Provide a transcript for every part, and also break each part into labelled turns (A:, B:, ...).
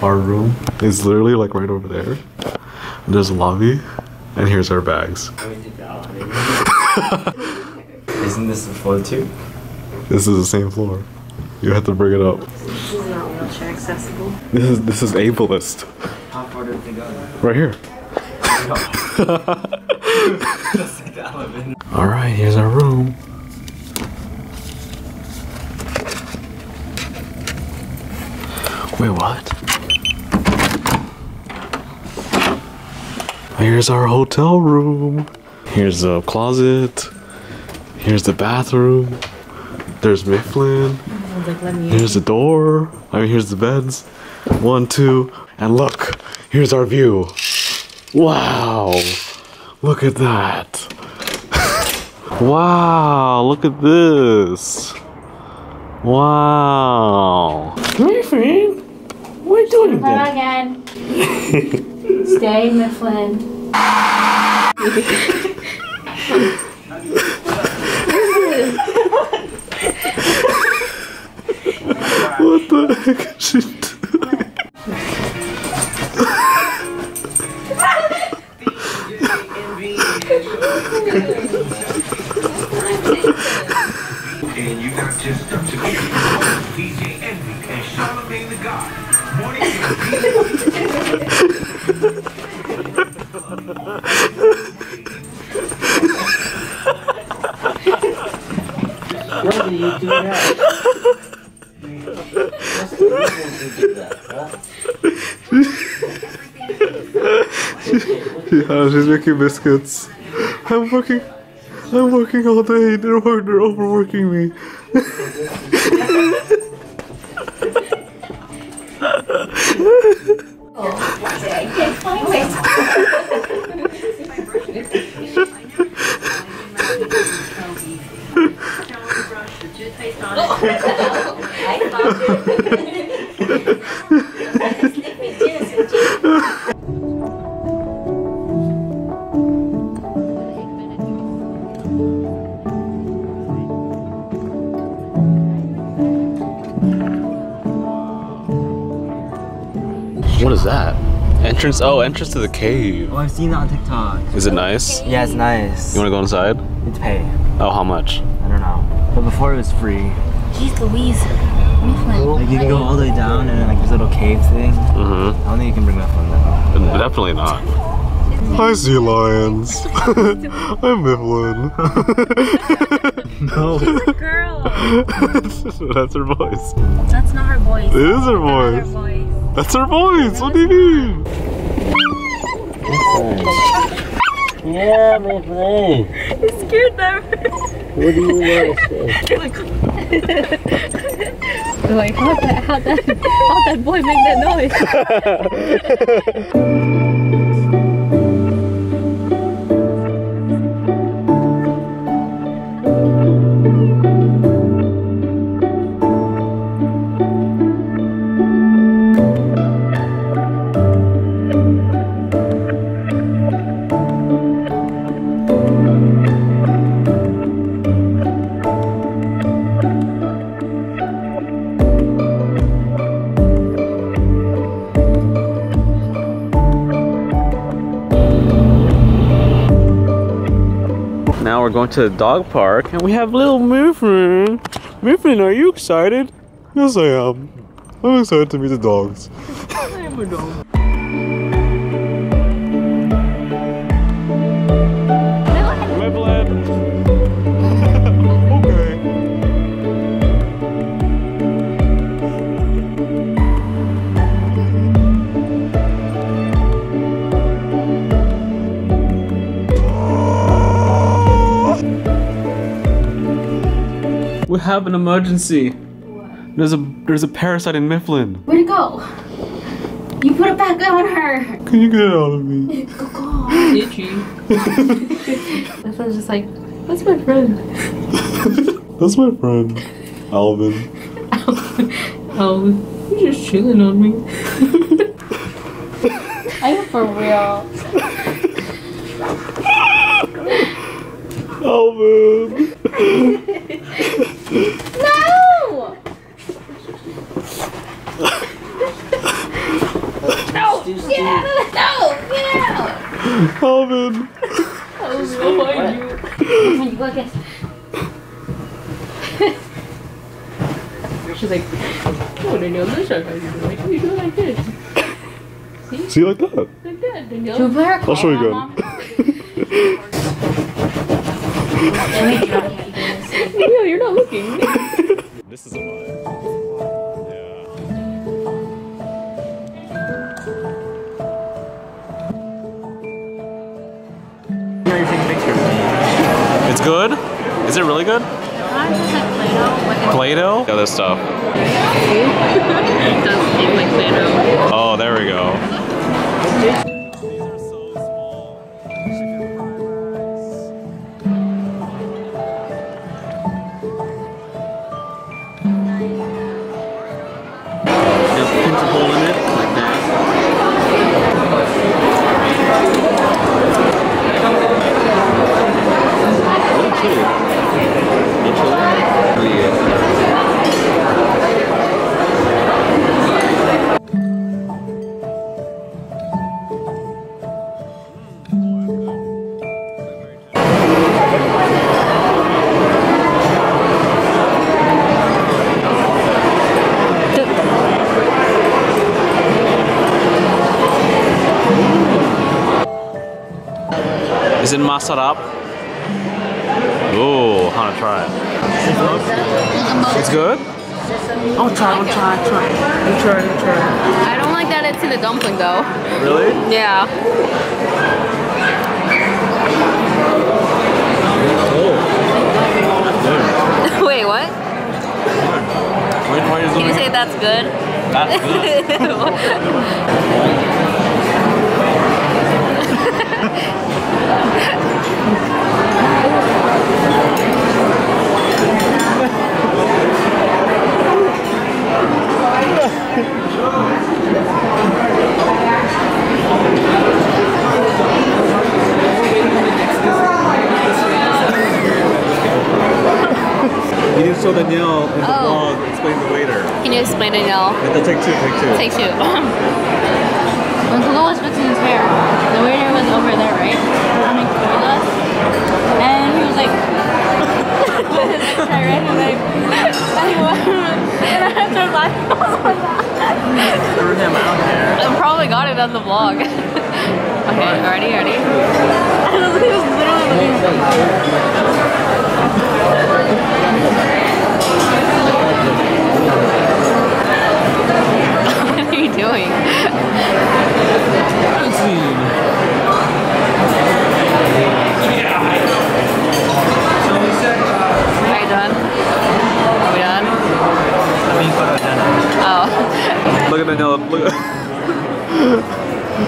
A: Our room is literally like right over there. And there's a lobby, and here's our bags.
B: Isn't this the floor too?
A: This is the same floor. You have to bring it up.
C: This is not wheelchair accessible.
A: This is ableist.
B: How far did they go?
A: Right here.
B: Just like the elephant.
A: All right, here's our room. Wait, what? Here's our hotel room. Here's the closet. Here's the bathroom. There's Mifflin. Here's the door. I mean, here's the beds. 1, 2, and look, here's our view. Wow, look at that. Wow, look at this. Wow. Mifflin, what are you doing there?
C: Again. Stay, Mifflin.
A: What the heck is she doing?
D: And you got just stuff to do. DJ Envy and Charlamagne the God. Morning
E: Why do you do that? What's the reason to do that, huh?
A: Yeah, she's making biscuits. I'm working all day. They're overworking me. What is that? Entrance? Oh, entrance to the cave.
B: Oh, I've seen that on TikTok.
A: Is it nice?
B: Yeah, it's nice.
A: You want to go inside?
B: It's pay.
A: Oh, how much?
B: I don't know. But before it was free.
C: Jeez Louise. Mifflin.
B: Like you can go all the way down and then like this little cave thing.
A: Mm-hmm.
B: I don't think you can bring that phone down.
A: Definitely not. Hi, sea lions. I'm Mifflin.
B: No.
C: Girl.
A: That's her voice.
C: That's not her voice.
A: It is her voice. That's her voice. What do you mean?
E: Yeah, my friend.
C: You scared them.
E: What do you want to say?
C: Like, how'd that boy make that noise?
A: Now we're going to the dog park and we have little Mifflin. Mifflin, are you excited? Yes, I am. I'm excited to meet the dogs.
C: I am a dog.
A: Mifflin. Okay. We have an emergency.
C: What?
A: There's a parasite in Mifflin.
C: Where'd it go? You put it back on her.
A: Can you get it out of me?
C: Itchy. Miflin's just like, that's my friend.
A: That's my friend, Alvin.
C: Oh, you're just chilling on me. I'm for real.
A: Alvin.
C: No! She's like, oh, Danielle, this is how you do it. Like, you do it like this.
A: See, like that.
C: Like that, Danielle.
F: Should we put her
A: I'll show you
F: collar
A: again.
F: on, Mom?
C: Danielle, you're not looking.
A: This is a vibe.
B: Now you're taking pictures of me.
A: It's good? Is it really good? Play-Doh? Other stuff.
C: It does taste like Play-Doh.
A: Oh, there we go.
B: Just pinch a hole in it like that. Oh, chili. No chili? Really good.
A: Is it masarap? Ooh, I want to try it. It's good?
C: I'll try. I don't like that it's in the dumpling though.
A: Really?
C: Yeah. Wait, what? Can you say that's good?
B: That's good. You didn't show Danielle in the vlog explain the waiter.
C: Can you explain it now?
B: Take two.
C: Take two.
F: When Khalil was fixing his hair, the waiter was over there, right? Coming towards us. And he was like, with his like, tray, right? He was like, and he was, and I started laughing.
B: Threw him out there.
C: I probably got it on the vlog. Okay, ready?
F: And he was literally
C: What are you doing? Are you done? Are we done? Oh.
A: Look at Danielle. Look at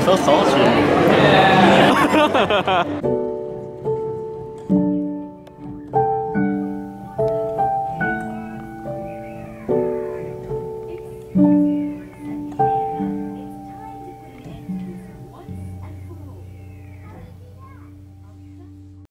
B: So salty.